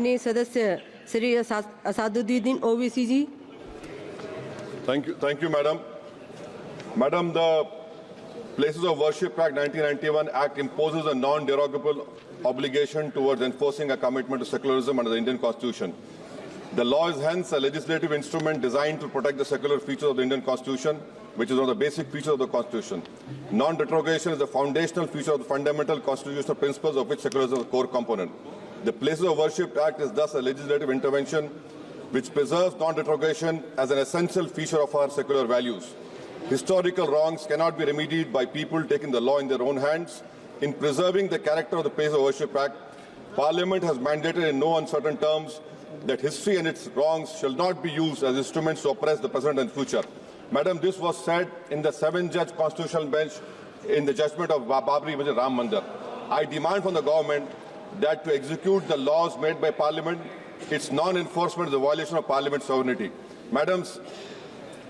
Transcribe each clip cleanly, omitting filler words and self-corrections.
माननीय सदस्य श्री असादुद्दीन ओवैसी जी। Thank you, Madam. Madam, the Places of Worship Act 1991 Act imposes a non-derogable obligation towards enforcing a commitment to secularism under the Indian Constitution. The law is hence a legislative instrument designed to protect the secular features of the Indian Constitution, which is one of the basic features of the Constitution. Non-derogation is the foundational feature of the fundamental constitutional principles of which secularism is a core component. The Places of Worship Act is thus a legislative intervention which preserves non-derogation as an essential feature of our secular values. Historical wrongs cannot be remedied by people taking the law in their own hands. In preserving the character of the Places of Worship Act, Parliament has mandated in no uncertain terms that history and its wrongs shall not be used as instruments to oppress the present and future. Madam, this was said in the 7-judge constitutional bench in the judgment of Babri Masjid Ram Mandir. I demand from the government that to execute the laws made by Parliament, its non-enforcement is a violation of Parliament's sovereignty. Madams,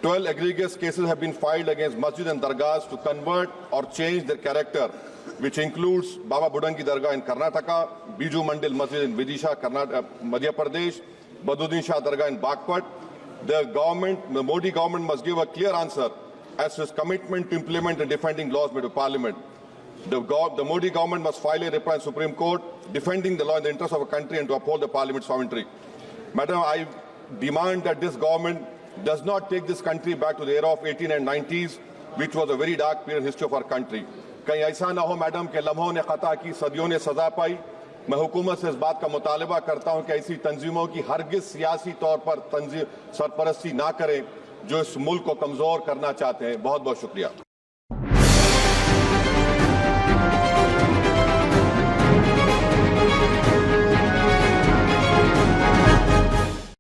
12 egregious cases have been filed against masjid and dargahs to convert or change their character, which includes Baba Budangi Dargah in Karnataka, Biju Mandil Masjid in Vidisha, Madhya Pradesh, Baduddin Shah Dargah in Bagpat. The Modi government must give a clear answer as to its commitment to implement and defending laws made by Parliament. The Modi government must file a reply in Supreme Court defending the law in the interest of a country and to uphold the Parliament's sovereignty. Madam, I demand that this government does not take this country back to the era of 18 and 90s, which was a very dark period in the history of our country. कहीं ऐसा ना हो madam कि लम्हों ने खता की सदियों ने सजा पाई। मैं हुकूमत से इस बात का मुतालबा करता हूं कि ऐसी तंजीमों की हरगिज सियासी तौर पर सरपरस्ती ना करें जो इस मुल्क को कमजोर करना चाहते हैं। बहुत बहुत शुक्रिया।